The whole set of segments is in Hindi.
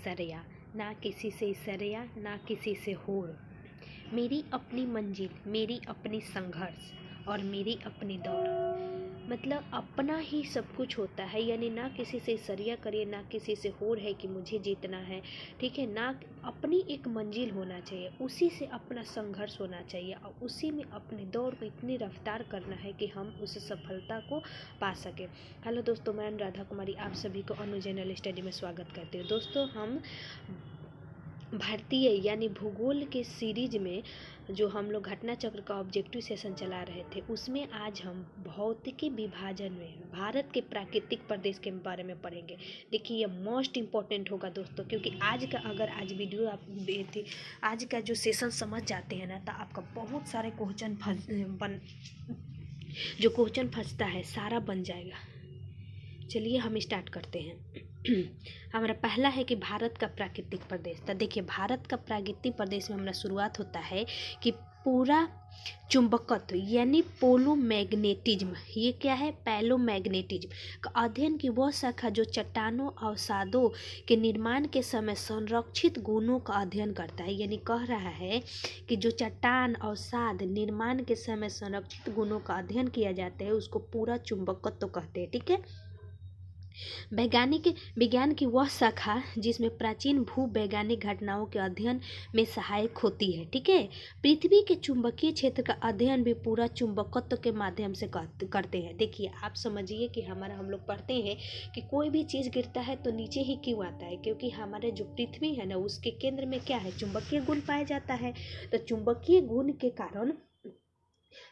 सरिया, ना किसी से इसरिया ना किसी से होड़। मेरी अपनी मंजिल, मेरी अपनी संघर्ष और मेरी अपनी दौड़। मतलब अपना ही सब कुछ होता है, यानी ना किसी से इसरिया करिए ना किसी से होड़ है कि मुझे जीतना है, ठीक है ना। अपनी एक मंजिल होना चाहिए, उसी से अपना संघर्ष होना चाहिए और उसी में अपनी दौड़ को इतनी रफ्तार करना है कि हम उस सफलता को पा सकें। हेलो दोस्तों, मैं राधा कुमारी आप सभी को अनु जनरल स्टडी में स्वागत करती हूँ। दोस्तों, हम भारतीय यानी भूगोल के सीरीज में जो हम लोग घटना चक्र का ऑब्जेक्टिव सेशन चला रहे थे, उसमें आज हम भौतिकी विभाजन में भारत के प्राकृतिक प्रदेश के बारे में पढ़ेंगे। देखिए, ये मोस्ट इम्पॉर्टेंट होगा दोस्तों, क्योंकि आज वीडियो आप आज का जो सेशन समझ जाते हैं ना, तो आपका बहुत सारे क्वेश्चन फंसता है सारा बन जाएगा। चलिए हम स्टार्ट करते हैं। हमारा पहला है कि भारत का प्राकृतिक प्रदेश। तो देखिए, भारत का प्राकृतिक प्रदेश में हमारा शुरुआत होता है कि पूरा चुंबकत्व यानी पोलोमैग्नेटिज्म। ये क्या है? पैलोमैग्नेटिज्म का अध्ययन की वह शाखा जो चट्टानों अवसादों के निर्माण के समय संरक्षित गुणों का अध्ययन करता है। यानी कह रहा है कि जो चट्टान अवसाद निर्माण के समय संरक्षित गुणों का अध्ययन किया जाता है, उसको पूरा चुंबकत्व कहते हैं, ठीक है। विज्ञान की वह शाखा जिसमें प्राचीन भूवैज्ञानिक घटनाओं के अध्ययन में सहायक होती है, ठीक है। पृथ्वी के चुंबकीय क्षेत्र का अध्ययन भी पूरा चुंबकत्व के माध्यम से करते हैं। देखिए, आप समझिए कि हम लोग पढ़ते हैं कि कोई भी चीज़ गिरता है तो नीचे ही क्यों आता है? क्योंकि हमारे जो पृथ्वी है ना, उसके केंद्र में क्या है? चुंबकीय गुण पाया जाता है। तो चुंबकीय गुण के कारण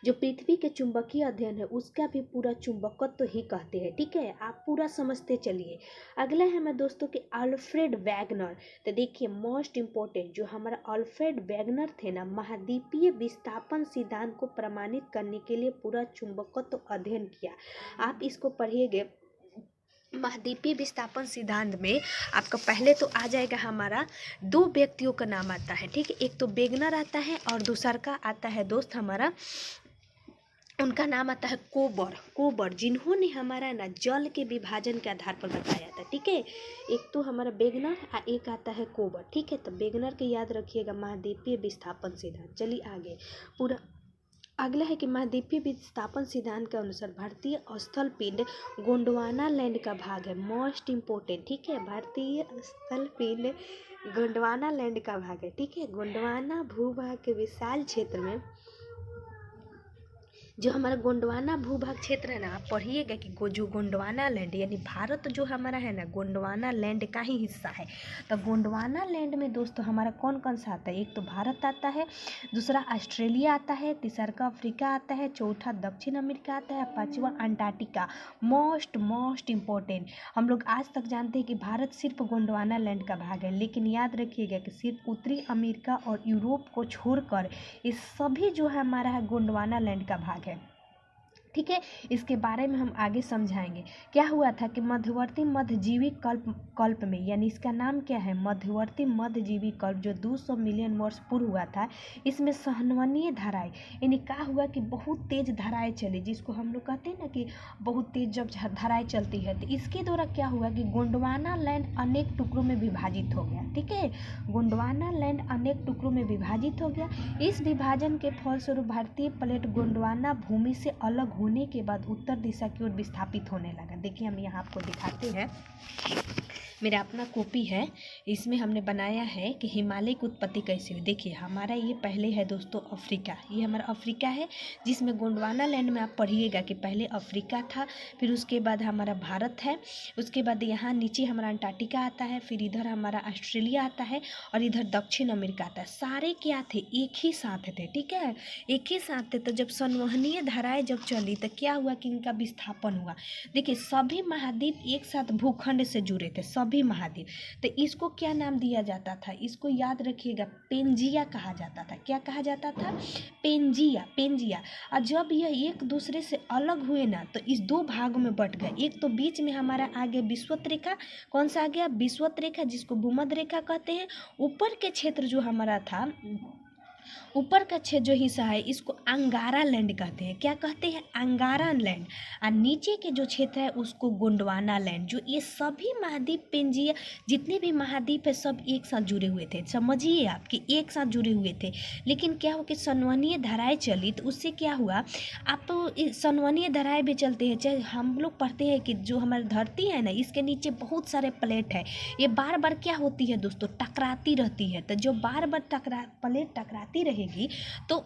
जो पृथ्वी के चुंबकीय अध्ययन है, उसका भी पूरा चुंबकत्व तो ही कहते हैं, ठीक है। आप पूरा समझते चलिए। अगला है मैं दोस्तों कि अल्फ्रेड वैगनर। तो देखिए, मोस्ट इम्पोर्टेंट जो हमारा अल्फ्रेड वैगनर थे ना, महाद्वीपीय विस्थापन सिद्धांत को प्रमाणित करने के लिए पूरा चुंबकत्व तो अध्ययन किया। आप इसको पढ़िएगा। महाद्वीपीय विस्थापन सिद्धांत में आपका पहले तो आ जाएगा हमारा 2 व्यक्तियों का नाम आता है, ठीक है। एक तो वेगनर आता है और दूसरा का आता है दोस्त हमारा, उनका नाम आता है कोबर, जिन्होंने हमारा ना जल के विभाजन के आधार पर बताया था, ठीक है। एक तो हमारा वेगनर और एक आता है कोबर, ठीक है। तो वेगनर के याद रखिएगा, महाद्वीपीय विस्थापन सिद्धांत। चलिए आगे पूरा। अगला है कि महाद्वीपीय विस्थापन सिद्धांत के अनुसार भारतीय स्थल पिंड गोंडवाना लैंड का भाग है। मोस्ट इम्पोर्टेंट, ठीक है। भारतीय स्थल पिंड गोंडवाना लैंड का भाग है, ठीक है। गोंडवाना भूभाग के विशाल क्षेत्र में जो हमारा गोंडवाना भूभाग क्षेत्र है ना, आप पढ़िएगा कि जो गोंडवाना लैंड यानी भारत जो हमारा है ना, गोंडवाना लैंड का ही हिस्सा है। तो गोंडवाना लैंड में दोस्तों हमारा कौन कौन सा आता है? एक तो भारत आता है, दूसरा ऑस्ट्रेलिया आता है, तीसरा अफ्रीका आता है, चौथा दक्षिण अमेरिका आता है, पांचवा अंटार्कटिका। मोस्ट इम्पोर्टेंट, हम लोग आज तक जानते हैं कि भारत सिर्फ गोंडवाना लैंड का भाग है, लेकिन याद रखिएगा कि सिर्फ उत्तरी अमेरिका और यूरोप को छोड़कर ये सभी जो है हमारा है गोंडवाना लैंड का भाग है, ठीक है। इसके बारे में हम आगे समझाएंगे। क्या हुआ था कि मध्यवर्ती मध्यजीवी कल्प में, यानी इसका नाम क्या है? मध्यवर्ती मध्यजीवी कल्प, जो 200 मिलियन वर्ष पूर्व हुआ था, इसमें संवहनीय धाराएं, यानी क्या हुआ कि बहुत तेज धाराएं चली, जिसको हम लोग कहते हैं ना कि बहुत तेज जब धाराएं चलती है, तो इसके द्वारा क्या हुआ कि गोंडवाना लैंड अनेक टुकड़ों में विभाजित हो गया, ठीक है। गोंडवाना लैंड अनेक टुकड़ों में विभाजित हो गया। इस विभाजन के फलस्वरूप भारतीय प्लेट गोंडवाना भूमि से अलग होने के बाद उत्तर दिशा की ओर विस्थापित होने लगा। देखिए, हम यहाँ आपको दिखाते हैं, मेरा अपना कॉपी है, इसमें हमने बनाया है कि हिमालय की उत्पत्ति कैसे हुई। देखिए, हमारा ये पहले है दोस्तों अफ्रीका, ये हमारा अफ्रीका है, जिसमें गोंडवाना लैंड में आप पढ़िएगा कि पहले अफ्रीका था, फिर उसके बाद हमारा भारत है, उसके बाद यहाँ नीचे हमारा अंटार्कटिका आता है, फिर इधर हमारा ऑस्ट्रेलिया आता है और इधर दक्षिण अमेरिका आता है। सारे क्या थे? एक ही साथ थे, ठीक है, एक ही साथ थे। तो जब संवहनीय धाराएं जब चली तो क्या हुआ कि इनका विस्थापन हुआ। देखिए, सभी महाद्वीप एक साथ भूखंड से जुड़े थे, सभी महाद्वीप। तो इसको क्या नाम दिया जाता था? इसको याद रखिएगा, पेंजिया कहा जाता था। क्या कहा जाता था? पेंजिया। और जब यह एक दूसरे से अलग हुए ना, तो इस 2 भागों में बट गए। एक तो बीच में हमारा आ गया विषुवत रेखा, कौन सा आ गया? विषुवत रेखा, जिसको भूमध्य रेखा कहते हैं। ऊपर के क्षेत्र जो हमारा था ऊपर का जो हिस्सा है इसको अंगारा लैंड कहते हैं। क्या कहते हैं? अंगारा लैंड। और नीचे के जो क्षेत्र है उसको गोंडवाना लैंड। जो ये सभी महाद्वीप पेंजिया जितने भी महाद्वीप है सब एक साथ जुड़े हुए थे। समझिए आप कि एक साथ जुड़े हुए थे। लेकिन क्या हो कि सनवनीय धाराएं चली तो उससे क्या हुआ, आप सनवनीय धाराएं भी चलते हैं। चाहे हम लोग पढ़ते हैं कि जो हमारी धरती है ना इसके नीचे बहुत सारे प्लेट है, ये बार बार क्या होती है दोस्तों, टकराती रहती है। तो जो बार बार प्लेट टकराती रहेगी तो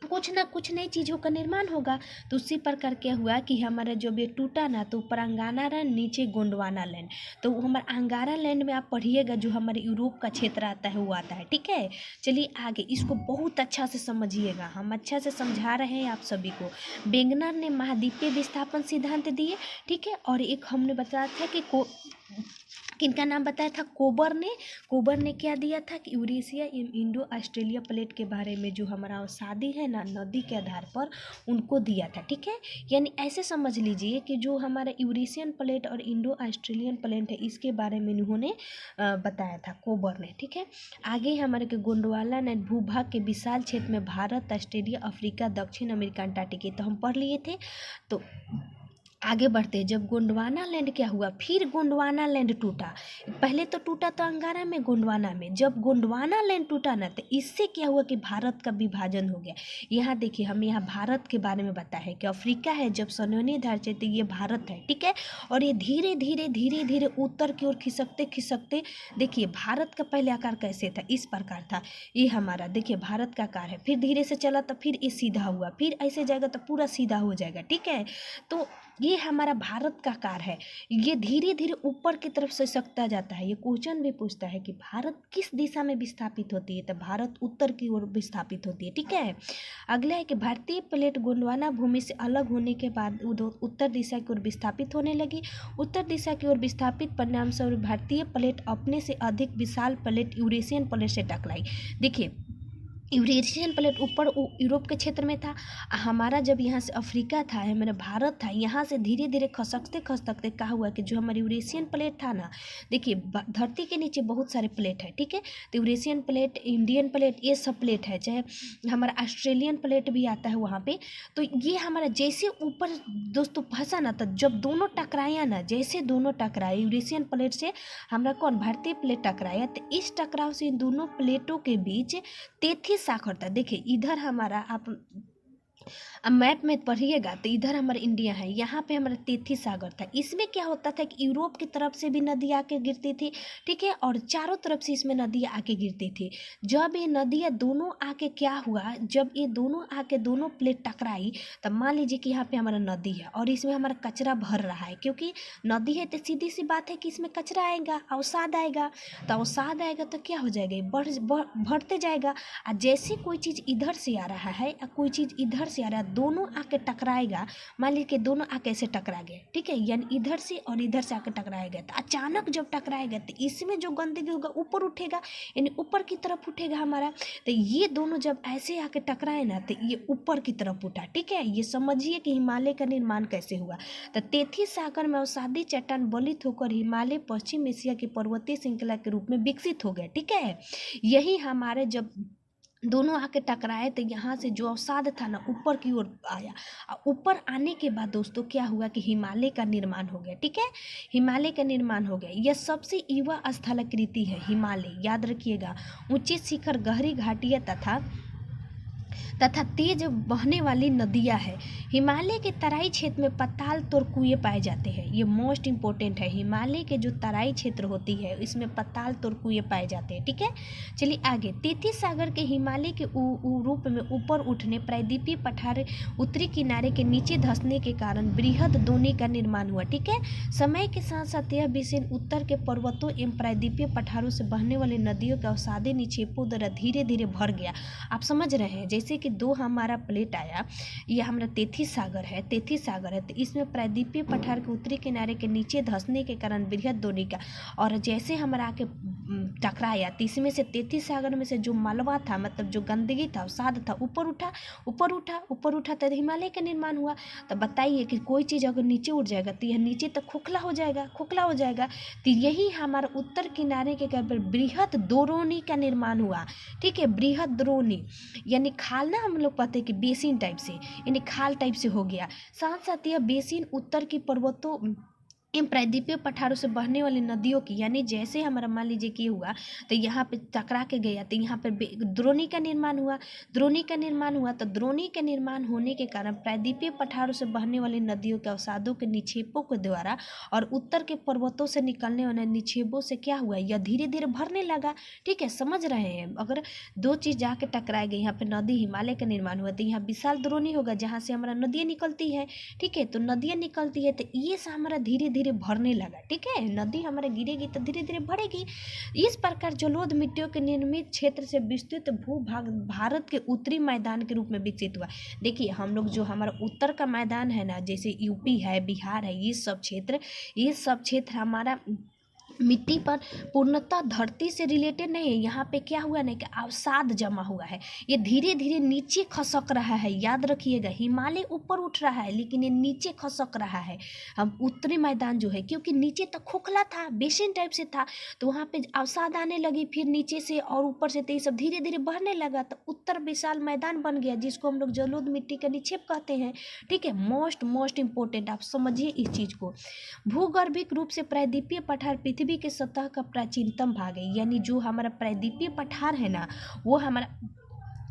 कुछ ना कुछ नई चीज़ों का निर्माण होगा। तो उसी प्रकार क्या हुआ कि हमारा जब ये टूटा ना तो ऊपर अंगारा लैंड नीचे गोंडवाना लैंड। तो हमारा अंगारा लैंड में आप पढ़िएगा जो हमारे यूरोप का क्षेत्र आता है वो आता है। ठीक है, चलिए आगे इसको बहुत अच्छा से समझिएगा, हम अच्छा से समझा रहे हैं आप सभी को। वेगनर ने महाद्वीपीय विस्थापन सिद्धांत दिए। ठीक है, और एक हमने बताया था कि किनका नाम बताया था? कोबर ने क्या दिया था कि यूरेशिया इंडो ऑस्ट्रेलिया प्लेट के बारे में जो हमारा शादी है ना नदी के आधार पर उनको दिया था। ठीक है, यानी ऐसे समझ लीजिए कि जो हमारा यूरेशियन प्लेट और इंडो ऑस्ट्रेलियन प्लेट है इसके बारे में उन्होंने बताया था, कोबर ने। ठीक है, आगे हमारे के गोंडवाना ने भूभाग के विशाल क्षेत्र में भारत, ऑस्ट्रेलिया, अफ्रीका, दक्षिण अमेरिका, अंटार्कटिका तो हम पढ़ लिए थे। तो आगे बढ़ते हैं। जब गोंडवाना लैंड क्या हुआ, फिर गोंडवाना लैंड टूटा। पहले तो टूटा तो अंगारा में, गोंडवाना में। जब गोंडवाना लैंड टूटा ना तो इससे क्या हुआ कि भारत का विभाजन हो गया। यहाँ देखिए हम यहाँ भारत के बारे में बताया है कि अफ्रीका है जब सनवनीय धार तो ये भारत है। ठीक है, और ये धीरे धीरे धीरे धीरे उत्तर की ओर खिसकते खिसकते देखिए भारत का पहले आकार कैसे था, इस प्रकार था। ये हमारा देखिए भारत का आकार है, फिर धीरे से चला तो फिर ये सीधा हुआ, फिर ऐसे जाएगा तो पूरा सीधा हो जाएगा। ठीक है, तो ये हमारा भारत का आकार है। ये धीरे धीरे ऊपर की तरफ से सकता जाता है। ये क्वेश्चन भी पूछता है कि भारत किस दिशा में विस्थापित होती है, तो भारत उत्तर की ओर विस्थापित होती है। ठीक है, अगला है कि भारतीय प्लेट गोंडवाना भूमि से अलग होने के बाद उत्तर दिशा की ओर विस्थापित होने लगी। उत्तर दिशा की ओर विस्थापित परिणाम स्वरूप भारतीय प्लेट अपने से अधिक विशाल प्लेट यूरेशियन प्लेट से टकराई। देखिए यूरेशियन प्लेट ऊपर यूरोप के क्षेत्र में था, हमारा जब यहाँ से अफ्रीका था, हमारा भारत था, यहाँ से धीरे धीरे खसकते खसकते क्या हुआ कि जो हमारी यूरेशियन प्लेट था ना, देखिए धरती के नीचे बहुत सारे प्लेट है। ठीक है, तो यूरेशियन प्लेट, इंडियन प्लेट, ये सब प्लेट है, चाहे हमारा ऑस्ट्रेलियन प्लेट भी आता है वहाँ पे। तो ये हमारा जैसे ऊपर दोस्तों फंसा ना, तो जब दोनों टकराया ना, जैसे दोनों टकराए यूरेशियन प्लेट से हमारा कौन भारतीय प्लेट टकराया, तो इस टकराव से इन दोनों प्लेटों के बीच तेथी सागर था। देखिए इधर हमारा आप मैप में पढ़िएगा तो इधर हमारा इंडिया है, यहाँ पे हमारा तेथी सागर था। इसमें क्या होता था कि यूरोप की तरफ से भी नदी आके गिरती थी। ठीक है, और चारों तरफ से इसमें नदियाँ आके गिरती थी। जब ये नदियाँ दोनों आके क्या हुआ, जब ये दोनों आके दोनों प्लेट टकराई तब मान लीजिए कि यहाँ पे हमारा नदी है और इसमें हमारा कचरा भर रहा है, क्योंकि नदी है तो सीधी सी बात है कि इसमें कचरा आएगा, अवसाद आएगा। तो अवसाद आएगा तो क्या हो जाएगा, बढ़ते जाएगा। और जैसे कोई चीज़ इधर से आ रहा है या कोई चीज़ इधर से आ रहा है, दोनों आके टकराएगा। मान लीजिए कि दोनों आके ऐसे टकरा गए। ठीक है, यानी इधर से और इधर से आके टकराएगा। तो अचानक जब टकराएगा तो इसमें जो गंदगी होगा ऊपर उठेगा, यानी ऊपर की तरफ उठेगा हमारा। तो ये दोनों जब ऐसे आके टकराए ना तो ये ऊपर की तरफ उठा। ठीक है, ये समझिए कि हिमालय का निर्माण कैसे हुआ। तो तेथी सागर में अवसादी चट्टान बलित होकर हिमालय पश्चिम एशिया की पर्वतीय श्रृंखला के रूप में विकसित हो गए। ठीक है, यही हमारे जब दोनों आके टकराए तो यहाँ से जो अवसाद था ना ऊपर की ओर आया, और ऊपर आने के बाद दोस्तों क्या हुआ कि हिमालय का निर्माण हो गया। ठीक है, हिमालय का निर्माण हो गया। यह सबसे युवा स्थलाकृति है हिमालय, याद रखिएगा। ऊंचे शिखर, गहरी घाटियाँ तथा तेज बहने वाली नदियां है। हिमालय के तराई क्षेत्र में पताल तोड़ कुएं पाए जाते हैं। ये मोस्ट इंपॉर्टेंट है, हिमालय के जो तराई क्षेत्र होती है इसमें पताल तोड़ कुएं पाए जाते हैं। ठीक है, चलिए आगे। तेथी सागर के हिमालय के रूप में ऊपर उठने, प्रायद्वीपीय पठार उत्तरी किनारे के नीचे धंसने के कारण बृहद दोनी का निर्माण हुआ। ठीक है, समय के साथ साथ यह विषय उत्तर के पर्वतों एवं प्रायद्वीपीय पठारों से बहने वाली नदियों के अवसादी निक्षेपों द्वारा धीरे धीरे भर गया। आप समझ रहे हैं, जैसे कि दो हमारा प्लेट आया, ये हमारा तेथी सागर है, तो इसमें प्रायद्वीपीय पठार के उत्तरी किनारे के नीचे धंसने के कारण बृहद दोनी का, और जैसे हमारा आके टकराया, तो इसमें से 33 सागर में से जो मलबा था, मतलब जो गंदगी था, अवसाद था, ऊपर उठा तो हिमालय का निर्माण हुआ। तो बताइए कि कोई चीज़ अगर नीचे उठ जाएगा तो यह नीचे तक खोखला हो जाएगा। तो यही हमारा उत्तर किनारे के बृहद द्रोणी का निर्माण हुआ। ठीक है, बृहद द्रोणी यानी खाल ना, हम लोग कहते हैं कि बेसिन टाइप से, यानी खाल टाइप से हो गया। साथ साथ यह बेसिन उत्तर की पर्वतों इन प्रायद्वीपीय पठारों से बहने वाली नदियों की, यानी जैसे हमारा मान लीजिए कि हुआ तो यहाँ पे टकरा के गया, तो यहाँ पर द्रोणी का निर्माण हुआ। तो द्रोणी के निर्माण होने के कारण प्रायद्वीपीय पठारों से बहने वाली नदियों के अवसादों के निक्षेपों के द्वारा और उत्तर के पर्वतों से निकलने वाले निक्षेपों से क्या हुआ, यह धीरे धीरे भरने लगा। ठीक है, समझ रहे हैं। अगर दो चीज़ जाके टकराए गई, यहाँ पे नदी हिमालय का निर्माण हुआ, तो यहाँ विशाल द्रोणी होगा जहाँ से हमारा नदियाँ निकलती है। ठीक है, तो नदियाँ निकलती है तो ये से हमारा धीरे धीरे भरने लगा। ठीक है, नदी हमारे गिरेगी तो धीरे धीरे भरेगी। इस प्रकार जलोढ़ मिट्टियों के निर्मित क्षेत्र से विस्तृत भूभाग भारत के उत्तरी मैदान के रूप में विकसित हुआ। देखिए, हम लोग जो हमारा उत्तर का मैदान है ना, जैसे यूपी है, बिहार है, ये सब क्षेत्र हमारा मिट्टी पर पूर्णतः धरती से रिलेटेड नहीं है। यहाँ पे क्या हुआ ना कि अवसाद जमा हुआ है, ये धीरे धीरे नीचे खसक रहा है। याद रखिएगा, हिमालय ऊपर उठ रहा है लेकिन ये नीचे खसक रहा है। हम उत्तरी मैदान जो है, क्योंकि नीचे तक खोखला था, बेसिन टाइप से था, तो वहाँ पे अवसाद आने लगी, फिर नीचे से और ऊपर से, तो ये सब धीरे धीरे बढ़ने लगा, तो उत्तर विशाल मैदान बन गया, जिसको हम लोग जलोढ़ मिट्टी का निक्षेप कहते हैं। ठीक है, मोस्ट इंपॉर्टेंट, आप समझिए इस चीज़ को। भूगर्भिक रूप से प्रायद्वीपीय पठार पृथ्वी के सतह का प्राचीनतम भाग है। यानी जो हमारा प्रायद्वीपीय पठार है ना, वो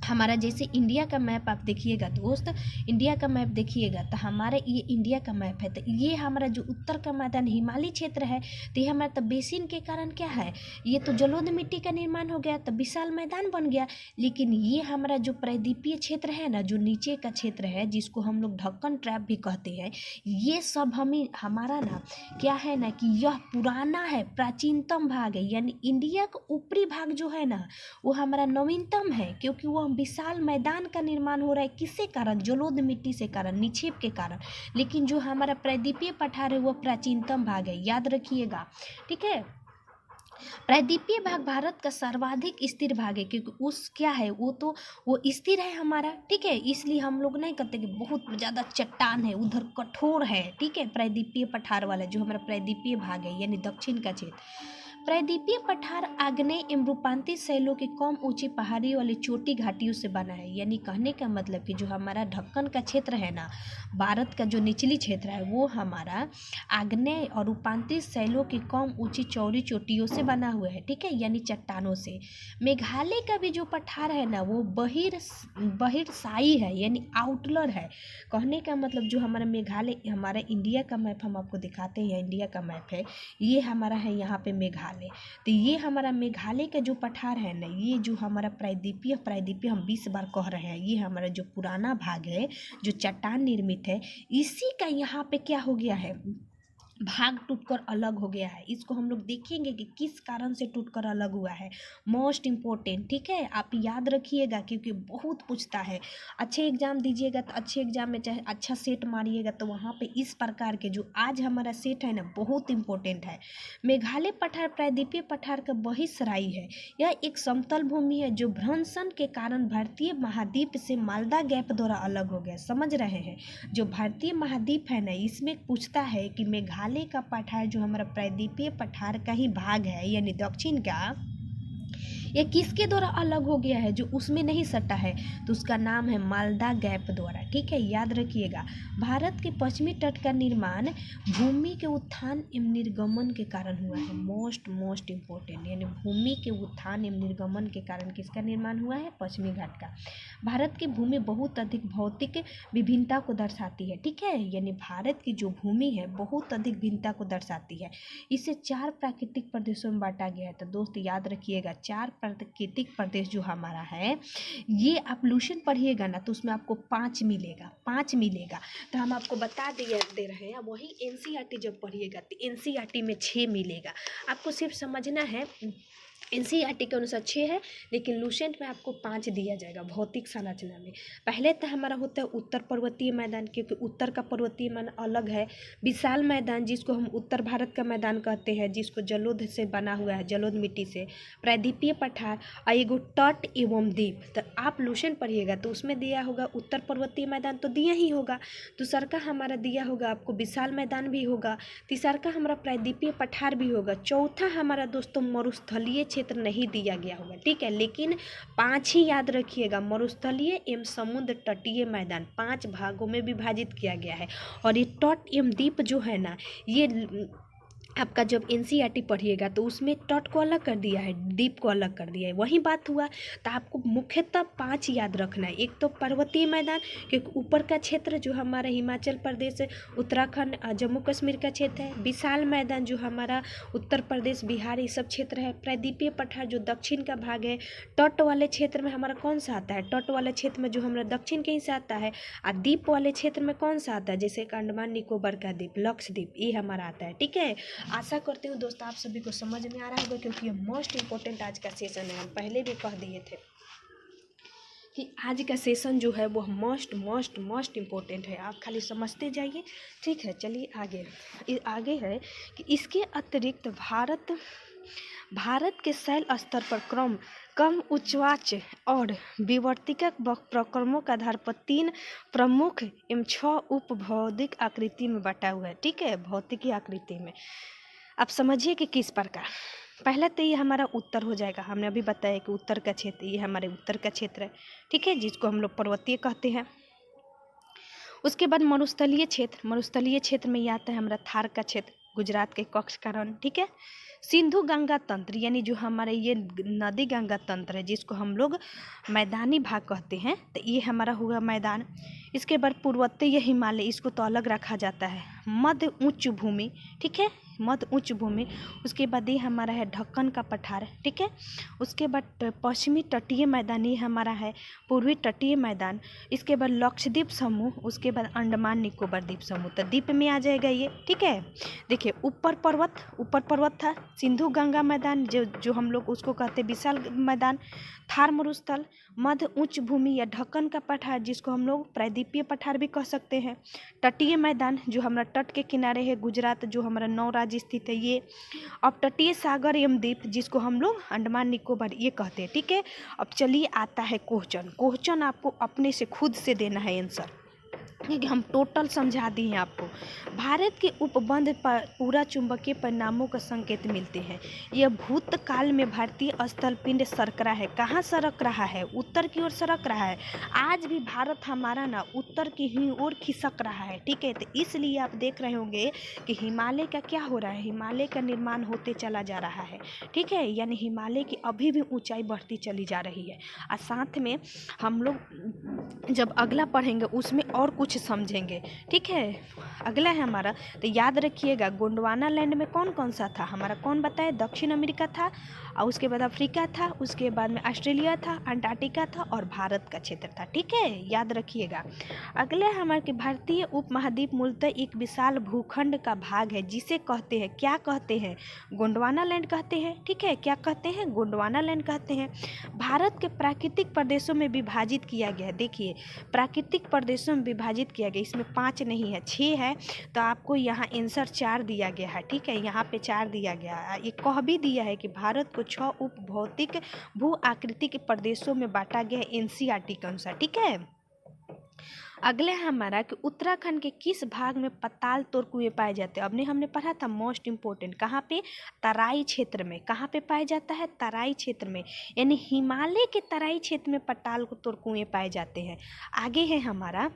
हमारा जैसे इंडिया का मैप आप देखिएगा दोस्त, इंडिया का मैप देखिएगा तो हमारे ये इंडिया का मैप है, तो ये हमारा जो उत्तर का मैदान हिमालय क्षेत्र है, तो ये हमारा तो बेसिन के कारण क्या है, ये तो जलोढ़ मिट्टी का निर्माण हो गया, तो विशाल मैदान बन गया। लेकिन ये हमारा जो प्रायद्वीपीय क्षेत्र है ना, जो नीचे का क्षेत्र है, जिसको हम लोग ढक्कन ट्रैप भी कहते हैं, ये सब हमारा ना क्या है ना कि यह पुराना है, प्राचीनतम भाग है। यानी इंडिया का ऊपरी भाग जो है ना, वो हमारा नवीनतम है, क्योंकि वो विशाल मैदान का निर्माण हो रहा है। किसके कारण, जलोढ़ मिट्टी से कारण, निक्षेप के कारण। लेकिन जो हमारा प्रायद्वीपीय पठार है वो प्राचीनतम भाग है, याद रखिएगा। ठीक है, प्रायद्वीपीय भाग भारत का सर्वाधिक स्थिर भाग है, क्योंकि उस क्या है, वो स्थिर है हमारा। ठीक है, इसलिए हम लोग नहीं कहते कि बहुत ज़्यादा चट्टान है, उधर कठोर है। ठीक है, प्रायद्वीपीय पठार वाला जो हमारा प्रायद्वीपीय भाग है, यानी दक्षिण का क्षेत्र। प्रायद्वीपीय पठार आग्नेय एवं रूपांतरित शैलों की कम ऊंची पहाड़ी वाली चोटी घाटियों से बना है। यानी कहने का मतलब कि जो हमारा ढक्कन का क्षेत्र है ना, भारत का जो निचली क्षेत्र है, वो हमारा आग्नेय और रूपांतरित शैलों की कम ऊंची चौड़ी चोटियों से बना हुआ है। ठीक है, यानी चट्टानों से। मेघालय का भी जो पठार है ना, वो बहिर्साई है, यानी आउटलर है। कहने का मतलब जो हमारा मेघालय, हमारा इंडिया का मैप हम आपको दिखाते हैं, इंडिया का मैप है, ये हमारा है यहाँ पे मेघालय। तो ये हमारा मेघालय का जो पठार है ना, ये जो हमारा प्रायद्वीपीय हम 20 बार कह रहे हैं, ये हमारा जो पुराना भाग है, जो चट्टान निर्मित है, इसी का यहाँ पे क्या हो गया है, भाग टूटकर अलग हो गया है। इसको हम लोग देखेंगे कि किस कारण से टूटकर अलग हुआ है, मोस्ट इम्पोर्टेंट। ठीक है, आप याद रखिएगा, क्योंकि बहुत पूछता है। अच्छे एग्जाम दीजिएगा तो अच्छे एग्जाम में चाहे अच्छा सेट मारिएगा, तो वहाँ पे इस प्रकार के जो आज हमारा सेट है ना, बहुत इंपॉर्टेंट है। मेघालय पठार प्रायद्वीपीय पठार का बहिर्सराई है। यह एक समतल भूमि है जो भ्रंशन के कारण भारतीय महाद्वीप से मालदा गैप द्वारा अलग हो गया। समझ रहे हैं, जो भारतीय महाद्वीप है ना, इसमें पूछता है कि मेघालय का पठार जो हमारा प्रायद्वीपीय पठार का ही भाग है, यानी दक्षिण का, ये किसके द्वारा अलग हो गया है, जो उसमें नहीं सटा है, तो उसका नाम है मालदा गैप द्वारा। ठीक है, याद रखिएगा। भारत के पश्चिमी तट का निर्माण भूमि के उत्थान एवं निर्गमन के कारण हुआ है। मोस्ट इम्पोर्टेंट, यानी भूमि के उत्थान एवं निर्गमन के कारण किसका निर्माण हुआ है, पश्चिमी घाट का। भारत की भूमि बहुत अधिक भौतिक विभिन्नता को दर्शाती है। ठीक है, यानी भारत की जो भूमि है बहुत अधिक भिन्नता को दर्शाती है। इसे 4 प्राकृतिक प्रदेशों में बांटा गया है। तो दोस्त याद रखिएगा, 4 प्राकृतिक प्रदेश जो हमारा है, ये आप लूसेंट पढ़िएगा ना तो उसमें आपको 5 मिलेगा, 5 मिलेगा। तो हम आपको बता दे रहे हैं। वही एनसीईआरटी जब पढ़िएगा तो एनसीईआरटी में 6 मिलेगा। आपको सिर्फ समझना है, एनसीईआरटी के अनुसार 6 है, लेकिन लूसेंट में आपको 5 दिया जाएगा भौतिक संरचना में। पहले तो हमारा होता है उत्तर पर्वतीय मैदान, क्योंकि उत्तर का पर्वतीय मैदान अलग है। विशाल मैदान जिसको हम उत्तर भारत का मैदान कहते हैं, जिसको जलोढ़ से बना हुआ है, जलोढ़ मिट्टी से। प्रायद्वीपीय पठार और एगो तट एवं द्वीप। तो आप लूसेंट पढ़िएगा तो उसमें दिया होगा उत्तर पर्वतीय मैदान तो दिया ही होगा, दूसर का हमारा दिया होगा आपको विशाल मैदान भी होगा, तीसर का हमारा प्रायद्वीपीय पठार भी होगा, चौथा हमारा दोस्तों मरुस्थलीय क्षेत्र नहीं दिया गया होगा, ठीक है। लेकिन 5 ही याद रखिएगा, मरुस्थलीय एवं समुद्र तटीय मैदान 5 भागों में विभाजित किया गया है। और ये तट एवं द्वीप जो है ना, ये आपका जब एनसीईआरटी पढ़िएगा तो उसमें तट को अलग कर दिया है, द्वीप को अलग कर दिया है, वही बात हुआ। तो आपको मुख्यतः 5 याद रखना है। एक तो पर्वतीय मैदान, क्योंकि ऊपर का क्षेत्र जो हमारा हिमाचल प्रदेश, उत्तराखंड, जम्मू कश्मीर का क्षेत्र है। विशाल मैदान जो हमारा उत्तर प्रदेश, बिहार, ये सब क्षेत्र है। प्रायद्वीपीय पठार जो दक्षिण का भाग है। तट वाले क्षेत्र में हमारा कौन सा आता है, तट वाले क्षेत्र में जो हमारा दक्षिण के हिस्सा आता है। और द्वीप वाले क्षेत्र में कौन सा आता है, जैसे अंडमान निकोबार का द्वीप, लक्षद्वीप, ये हमारा आता है, ठीक है। आशा करती हूँ दोस्तों आप सभी को समझ में आ रहा होगा, क्योंकि ये मोस्ट इम्पोर्टेंट आज का सेशन है। हम पहले भी कह दिए थे कि आज का सेशन जो है वो मोस्ट इम्पोर्टेंट है। आप खाली समझते जाइए, ठीक है। चलिए आगे है कि इसके अतिरिक्त भारत के शैल स्तर पर कम उच्चवाच और विवर्तिक प्रक्रमों के आधार पर 3 प्रमुख एवं 6 उप भौतिक आकृति में बटा हुआ है, ठीक है, भौतिकी आकृति में। अब समझिए कि किस प्रकार। पहला तो ये हमारा उत्तर हो जाएगा, हमने अभी बताया कि उत्तर का क्षेत्र, ये हमारे उत्तर का क्षेत्र है, ठीक है, जिसको हम लोग पर्वतीय कहते हैं। उसके बाद मरुस्थलीय क्षेत्र में ये आता है हमारा थार का क्षेत्र, गुजरात के कच्छ का रण, ठीक है। सिंधु गंगा तंत्र, यानी जो हमारे ये नदी गंगा तंत्र है, जिसको हम लोग मैदानी भाग कहते हैं, तो ये हमारा हुआ मैदान। इसके बाद पूर्वोत्तर हिमालय, इसको तो अलग रखा जाता है। मध्य उच्च भूमि, ठीक है, मध्य उच्च भूमि। उसके बाद ये हमारा है ढक्कन का पठार, ठीक है। उसके बाद पश्चिमी तटीय मैदान, ये हमारा है पूर्वी तटीय मैदान। इसके बाद लक्षद्वीप समूह, उसके बाद अंडमान निकोबार द्वीप समूह, तो द्वीप में आ जाएगा ये, ठीक है। देखिए ऊपर पर्वत था, सिंधु गंगा मैदान जो हम लोग उसको कहते हैं विशाल मैदान, थार मरुस्थल, मध्य उच्च भूमि या ढक्कन का पठार, जिसको हम लोग प्रायद्वीपीय पठार भी कह सकते हैं। तटीय मैदान जो हमारा तट के किनारे है, गुजरात जो हमारा 9 राज्य स्थित है ये। अब तटीय सागर एवं द्वीप, जिसको हम लोग अंडमान निकोबार ये कहते हैं, ठीक है। अब चलिए आता है क्वेश्चन आपको अपने से खुद से देना है आंसर, क्योंकि हम टोटल समझा दिए हैं आपको। भारत के उपबंध पर पूरा चुंबकीय परिणामों का संकेत मिलते हैं। यह भूतकाल में भारतीय स्थल पिंड सरक रहा है। कहाँ सरक रहा है, उत्तर की ओर सरक रहा है। आज भी भारत हमारा ना उत्तर की ही ओर खिसक रहा है, ठीक है। तो इसलिए आप देख रहे होंगे कि हिमालय का क्या हो रहा है, हिमालय का निर्माण होते चला जा रहा है, ठीक है। यानी हिमालय की अभी भी ऊंचाई बढ़ती चली जा रही है। और साथ में हम लोग जब अगला पढ़ेंगे उसमें और कुछ समझेंगे, ठीक है। अगला है हमारा, तो याद रखिएगा गोंडवाना लैंड में कौन कौन सा था हमारा, कौन बताए, दक्षिण अमेरिका था, और उसके बाद अफ्रीका था, उसके बाद में ऑस्ट्रेलिया था, अंटार्कटिका था, और भारत का क्षेत्र था, ठीक है, याद रखिएगा। अगला हमारे भारतीय उपमहाद्वीप मूलतः एक विशाल भूखंड का भाग है, जिसे कहते हैं, क्या कहते हैं, गोंडवाना लैंड कहते हैं, ठीक है। क्या कहते हैं, गोंडवाना लैंड कहते हैं। भारत के प्राकृतिक प्रदेशों में विभाजित किया गया है। देखिए प्राकृतिक प्रदेशों में विभाजित किया गया, इसमें 5 नहीं है 6 है, तो आपको यहाँ आंसर 4 दिया गया है, ठीक है। यहाँ पे 4 दिया गया है। ये कह भी दिया है कि भारत को 6 उप भौतिक भू आकृतिक प्रदेशों में बांटा गया है एनसीईआरटी के अनुसार, ठीक है। अगले हमारा कि उत्तराखंड के किस भाग में पताल तोड़ कुएं पाए जाते हैं। हमने पढ़ा था मोस्ट इम्पोर्टेंट, कहाँ पे, तराई क्षेत्र में। कहाँ पे पाए जाता है, तराई क्षेत्र में, यानी हिमालय के तराई क्षेत्र में पताल को तोड़ कुएं पाए जाते हैं। आगे है हमारा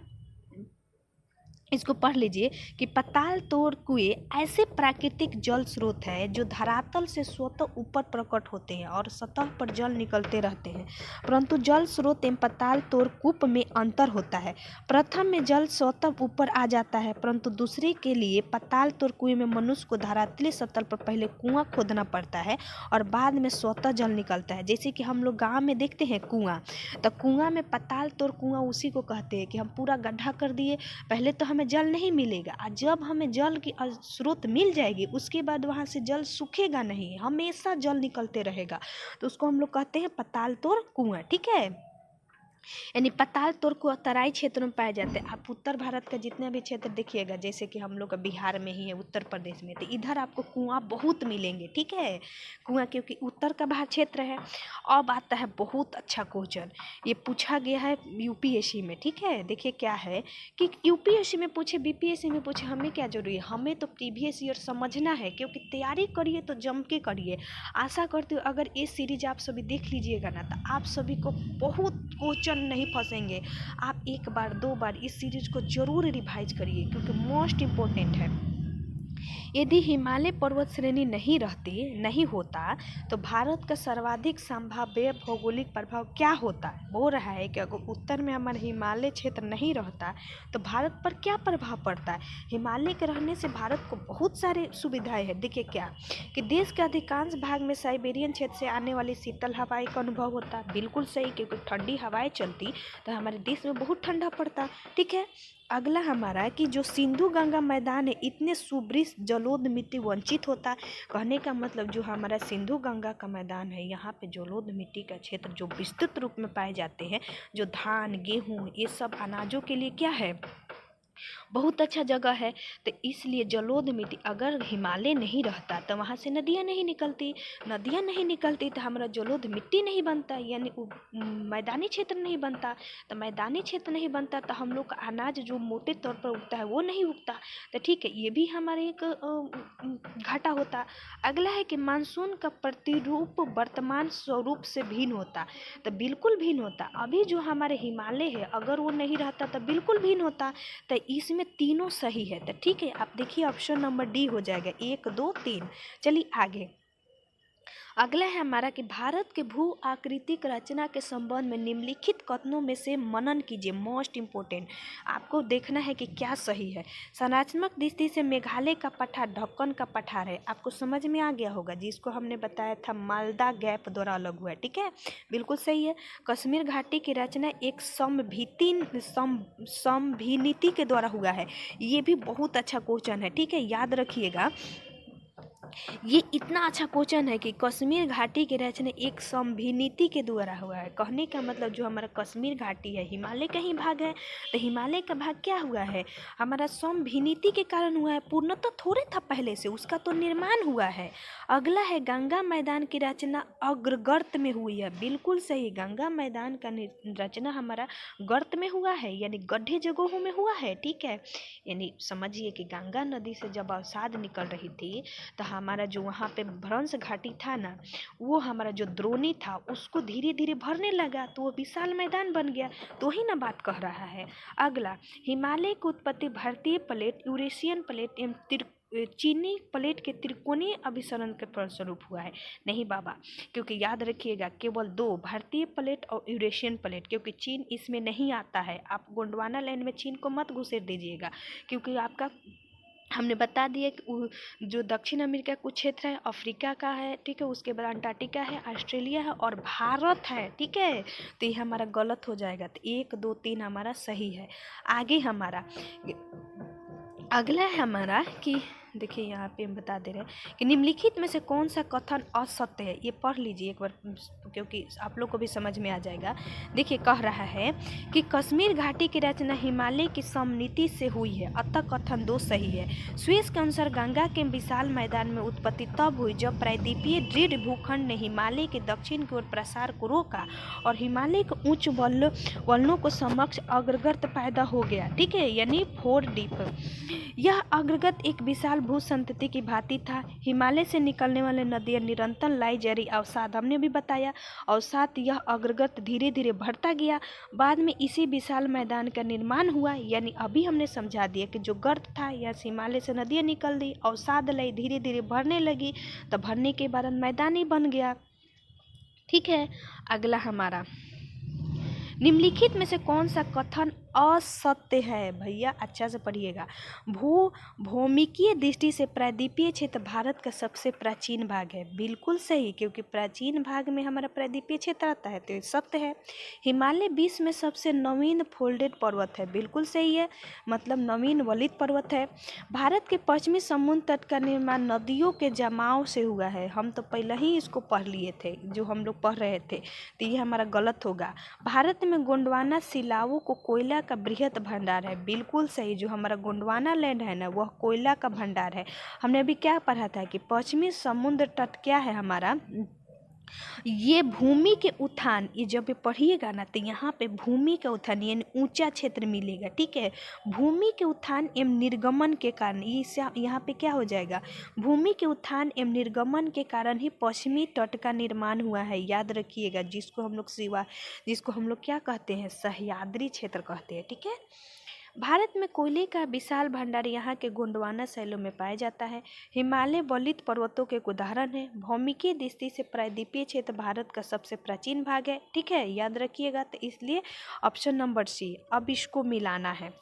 इसको पढ़ लीजिए कि पाताल तोड़ कुएं ऐसे प्राकृतिक जल स्रोत है जो धरातल से स्वतः ऊपर प्रकट होते हैं और सतह पर जल निकलते रहते हैं, परंतु जल स्रोत एवं पाताल तोड़ कूप में अंतर होता है। प्रथम में जल स्वतः ऊपर आ जाता है, परंतु दूसरे के लिए पाताल तोड़ कुएं में मनुष्य को धरातलीय सतह पर पहले कुआं खोदना पड़ता है और बाद में स्वतः जल निकलता है। जैसे कि हम लोग गाँव में देखते हैं कुआं, तो कुआं में पाताल तोड़ कुआं उसी को कहते हैं कि हम पूरा गड्ढा कर दिए, पहले तो हमें जल नहीं मिलेगा, और जब हमें जल की स्रोत मिल जाएगी उसके बाद वहाँ से जल सूखेगा नहीं, हमेशा जल निकलते रहेगा, तो उसको हम लोग कहते हैं पाताल तोड़ कुआं। ठीक है, यानी पाताल तोड़ कुआं तराई क्षेत्र में पाए जाते हैं। आप उत्तर भारत का जितने भी क्षेत्र देखिएगा, जैसे कि हम लोग का बिहार में ही है, उत्तर प्रदेश में, तो इधर आपको कुआं बहुत मिलेंगे। ठीक है, कुआं क्योंकि उत्तर का बाहर क्षेत्र है। अब आता है बहुत अच्छा क्वेश्चन, ये पूछा गया है यूपीएससी में। ठीक है, देखिए क्या है कि यूपीएससी में पूछे, बीपीएससी में पूछे, हमें क्या जरूरी है, हमें तो प्रीवियस ईयर समझना है, क्योंकि तैयारी करिए तो जम के करिए। आशा करती हूँ अगर ये सीरीज आप सभी देख लीजिएगा ना, तो आप सभी को बहुत क्वेश्चन नहीं फंसेंगे। आप एक बार दो बार इस सीरीज को जरूर रिवाइज करिए, क्योंकि मोस्ट इम्पोर्टेंट है। यदि हिमालय पर्वत श्रेणी नहीं होता तो भारत का सर्वाधिक संभाव्य भौगोलिक प्रभाव क्या होता है। बोल रहा है कि अगर उत्तर में हमारा हिमालय क्षेत्र नहीं रहता तो भारत पर क्या प्रभाव पड़ता है। हिमालय के रहने से भारत को बहुत सारे सुविधाएं हैं। देखिए क्या कि देश के अधिकांश भाग में साइबेरियन क्षेत्र से आने वाली शीतल हवाएं का अनुभव होता है। बिल्कुल सही, क्योंकि ठंडी हवाएं चलती तो हमारे देश में बहुत ठंडा पड़ता। ठीक है, अगला हमारा कि जो सिंधु गंगा मैदान है इतने सुब्रिश जलोढ़ मिट्टी वंचित होता है। कहने का मतलब जो हमारा सिंधु गंगा का मैदान है, यहाँ पे जलोढ़ मिट्टी का क्षेत्र जो विस्तृत रूप में पाए जाते हैं, जो धान गेहूँ ये सब अनाजों के लिए क्या है, बहुत अच्छा जगह है। तो इसलिए जलोढ़ मिट्टी, अगर हिमालय नहीं रहता तो वहाँ से नदियाँ नहीं निकलती तो हमारा जलोढ़ मिट्टी नहीं बनता, यानी मैदानी क्षेत्र नहीं बनता। तो मैदानी क्षेत्र नहीं बनता तो हम लोग का अनाज जो मोटे तौर पर उगता है वो नहीं उगता। तो ठीक है, ये भी हमारे एक घाटा होता। अगला है कि मानसून का प्रतिरूप वर्तमान स्वरूप से भिन्न होता, तो बिल्कुल भिन्न होता। अभी जो हमारे हिमालय है अगर वो नहीं रहता तो बिल्कुल भिन्न होता। तो इसमें तीनों सही है। तो ठीक है, आप देखिए ऑप्शन नंबर डी हो जाएगा, 1 2 3। चलिए आगे, अगला है हमारा कि भारत के भू आकृतिक रचना के संबंध में निम्नलिखित कथनों में से मनन कीजिए। मोस्ट इम्पोर्टेंट, आपको देखना है कि क्या सही है। संरचनात्मक दृष्टि से मेघालय का पठार ढक्कन का पठार है, आपको समझ में आ गया होगा, जिसको हमने बताया था मालदा गैप द्वारा अलग हुआ है। ठीक है, बिल्कुल सही है। कश्मीर घाटी की रचना एक समभिनीति के द्वारा हुआ है, ये भी बहुत अच्छा क्वेश्चन है। ठीक है, याद रखिएगा, ये इतना अच्छा क्वेश्चन है कि कश्मीर घाटी की रचना एक समभिनीति के द्वारा हुआ है। कहने का मतलब जो हमारा कश्मीर घाटी है हिमालय का ही भाग है, तो हिमालय का भाग क्या हुआ है, हमारा समभिनीति के कारण हुआ है। पूर्णतः थोड़े था पहले से, उसका तो निर्माण हुआ है। अगला है गंगा मैदान की रचना अग्रगर्त में हुई है। बिल्कुल सही, गंगा मैदान का रचना हमारा गर्त में हुआ है, यानी गड्ढे जगहों में हुआ है। ठीक है, यानी समझिए कि गंगा नदी से जब अवसाद निकल रही थी तो हमारा जो वहाँ पे भ्रंश घाटी था ना, वो हमारा जो द्रोणी था उसको धीरे धीरे भरने लगा, तो वो विशाल मैदान बन गया। तो ही ना बात कह रहा है। अगला, हिमालय की उत्पत्ति भारतीय प्लेट, यूरेशियन प्लेट एवं चीनी प्लेट के त्रिकोणीय अभिसरण के फलस्वरूप हुआ है। नहीं बाबा, क्योंकि याद रखिएगा केवल 2, भारतीय प्लेट और यूरेशियन प्लेट, क्योंकि चीन इसमें नहीं आता है। आप गोंडवाना लैंड में चीन को मत घुसेड़ दीजिएगा, क्योंकि आपका हमने बता दिया कि जो दक्षिण अमेरिका कुछ क्षेत्र है अफ्रीका का है। ठीक है, उसके बाद अंटार्कटिका है, ऑस्ट्रेलिया है और भारत है। ठीक है, तो ये हमारा गलत हो जाएगा। तो 1 2 3 हमारा सही है। आगे हमारा अगला है हमारा कि देखिए यहाँ पे हम बता दे रहे हैं कि निम्नलिखित में से कौन सा कथन असत्य है। ये पढ़ लीजिए एक बार, क्योंकि आप लोग को भी समझ में आ जाएगा। देखिए कह रहा है कि कश्मीर घाटी की रचना हिमालय की समनीति से हुई है, अतः कथन 2 सही है। स्विस के अनुसार गंगा के विशाल मैदान में उत्पत्ति तब हुई जब प्रायद्वीपीय दृढ़ भूखंड ने हिमालय के दक्षिण की ओर प्रसार को रोका और हिमालय के उच्च वलनों को समक्ष अग्रगर्त पैदा हो गया। ठीक है, यानी 4 डीप। यह अग्रगत एक विशाल विशाल भू संतति की भांति था। हिमालय से निकलने वाले नदियाँ निरंतर लाई जा रही अवसाद हमने भी बताया। अवसाद यह अग्रगत धीरे धीरे बढ़ता गया। बाद में इसी विशाल मैदान का निर्माण हुआ। यानी अभी हमने समझा दिया कि जो गर्त था या हिमालय से नदियाँ निकल दी, अवसाद लाई, धीरे धीरे भरने लगी, तो भरने के बाद मैदान ही बन गया। ठीक है, अगला हमारा निम्नलिखित में से कौन सा कथन असत्य है? भैया अच्छा से पढ़िएगा। भौमिकीय दृष्टि से प्रायद्वीपीय क्षेत्र भारत का सबसे प्राचीन भाग है। बिल्कुल सही, क्योंकि प्राचीन भाग में हमारा प्रायद्वीपीय क्षेत्र आता है, तो ये सत्य है। हिमालय विश्व में सबसे नवीन फोल्डेड पर्वत है। बिल्कुल सही है, मतलब नवीन वलित पर्वत है। भारत के पश्चिमी समुद्र तट का निर्माण नदियों के जमाव से हुआ है। हम तो पहले ही इसको पढ़ लिए थे, जो हम लोग पढ़ रहे थे, तो ये हमारा गलत होगा। भारत में गोंडवाना शिलाओं को कोयला का बृहद भंडार है। बिल्कुल सही, जो हमारा गोंडवाना लैंड है ना, वह कोयला का भंडार है। हमने अभी क्या पढ़ा था कि पश्चिमी समुद्र तट क्या है हमारा, ये भूमि के उत्थान, ये जब भी पढ़िएगा ना तो यहाँ पे भूमि का उत्थान यानी ऊंचा क्षेत्र मिलेगा। ठीक है, भूमि के उत्थान एवं निर्गमन के कारण, इससे यहाँ पे क्या हो जाएगा, भूमि के उत्थान एवं निर्गमन के कारण ही पश्चिमी तट का निर्माण हुआ है। याद रखिएगा, जिसको हम लोग क्या कहते हैं, सह्याद्री क्षेत्र कहते हैं। ठीक है, भारत में कोयले का विशाल भंडार यहाँ के गोंडवाना शैलों में पाया जाता है। हिमालय वलित पर्वतों के एक उदाहरण है। भौमिकीय दृष्टि से प्रायद्वीपीय क्षेत्र भारत का सबसे प्राचीन भाग है। ठीक है, याद रखिएगा, तो इसलिए ऑप्शन नंबर सी। अब इसको मिलाना है,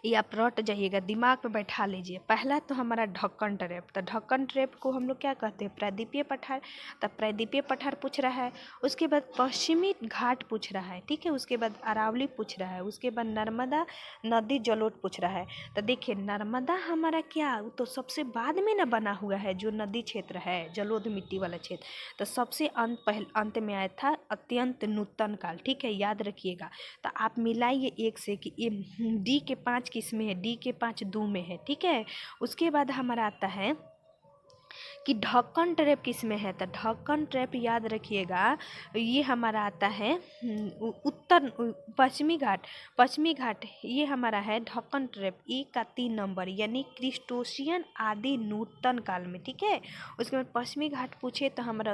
ये आप रट जाइएगा, दिमाग पे बैठा लीजिए। पहला तो हमारा ढक्कन ट्रैप, तो ढक्कन ट्रैप को हम लोग क्या कहते हैं, प्रायद्वीपीय पठार। तब प्रायद्वीपीय पठार पूछ रहा है। उसके बाद पश्चिमी घाट पूछ रहा है। ठीक है, उसके बाद अरावली पूछ रहा है। उसके बाद नर्मदा नदी जलोढ़ पूछ रहा है। तो देखिए, नर्मदा हमारा क्या, वो तो सबसे बाद में ना बना हुआ है, जो नदी क्षेत्र है, जलोढ़ मिट्टी वाला क्षेत्र, तो सबसे अंत में आया था अत्यंत नूतन काल। ठीक है, याद रखिएगा। तो आप मिलाइए एक से कि डी के 5 किस्में है, डी के 5 दो में है। ठीक है, उसके बाद हमारा आता है कि ढक्कन ट्रैप किस में है, तो ढक्कन ट्रैप याद रखिएगा, ये हमारा आता है उत्तर पश्चिमी घाट ये हमारा है ढक्कन ट्रैप, ई का 3 नंबर, यानी क्रिस्टोशियन आदि नूतन काल में। ठीक है, उसके बाद पश्चिमी घाट पूछे तो हमारा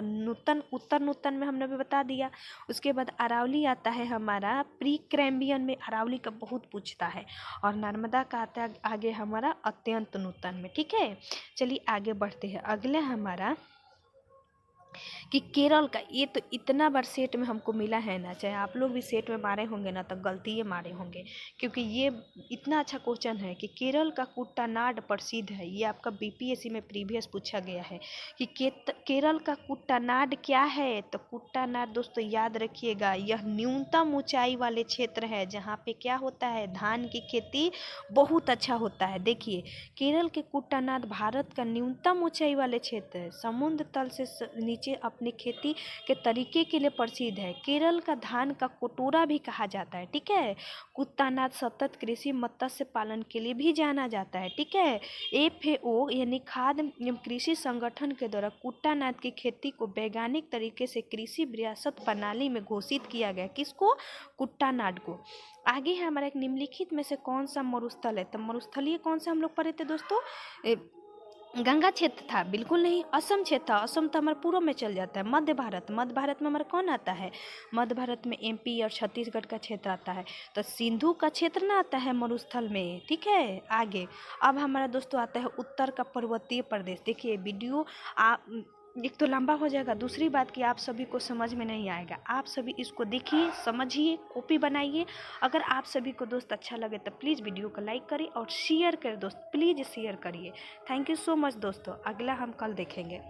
उत्तर नूतन में हमने भी बता दिया। उसके बाद अरावली आता है हमारा प्री कैम्ब्रियन में, अरावली का बहुत पूछता है। और नर्मदा का आता है आगे हमारा अत्यंत नूतन में। ठीक है, चलिए आगे बढ़ते हैं। अगले हमारा कि केरल का, ये तो इतना बार सेट में हमको मिला है ना, चाहे आप लोग भी सेट में मारे होंगे ना तो गलती ये मारे होंगे, क्योंकि ये इतना अच्छा क्वेश्चन है कि केरल का कुट्टानाड प्रसिद्ध है। ये आपका बीपीएससी में प्रीवियस पूछा गया है कि केरल का कुट्टानाड क्या है, तो कुट्टानाड दोस्तों याद रखिएगा, यह न्यूनतम ऊंचाई वाले क्षेत्र है जहाँ पे क्या होता है, धान की खेती बहुत अच्छा होता है। देखिए, केरल के कुट्टानाड भारत का न्यूनतम ऊंचाई वाले क्षेत्र है, समुद्र तल से नीचे अपनी खेती के तरीके के लिए प्रसिद्ध है। केरल का धान का कटोरा भी कहा जाता है। ठीक है, कुट्टानाड सतत कृषि मत्स्य पालन के लिए भी जाना जाता है। ठीक है, FAO यानी खाद्य एवं कृषि संगठन के द्वारा कुट्टानाड की खेती को वैज्ञानिक तरीके से कृषि विरासत प्रणाली में घोषित किया गया। किसको, कुट्टानाड को। आगे है हमारा एक निम्नलिखित में से कौन सा मरुस्थल है, तो मरुस्थलीय कौन सा हम लोग पढ़े थे दोस्तों, गंगा क्षेत्र था। बिल्कुल नहीं, असम क्षेत्र था। असम तो हमारा पूर्व में चल जाता है। मध्य भारत में हमारा कौन आता है, मध्य भारत में MP और छत्तीसगढ़ का क्षेत्र आता है, तो सिंधु का क्षेत्र ना आता है मरुस्थल में। ठीक है, आगे अब हमारा दोस्तों आता है उत्तर का पर्वतीय प्रदेश। देखिए वीडियो एक तो लंबा हो जाएगा, दूसरी बात कि आप सभी को समझ में नहीं आएगा। आप सभी इसको देखिए, समझिए, कॉपी बनाइए। अगर आप सभी को दोस्त अच्छा लगे तो प्लीज़ वीडियो को लाइक करिए और शेयर करें दोस्त, प्लीज़ शेयर करिए। थैंक यू सो मच दोस्तों, अगला हम कल देखेंगे।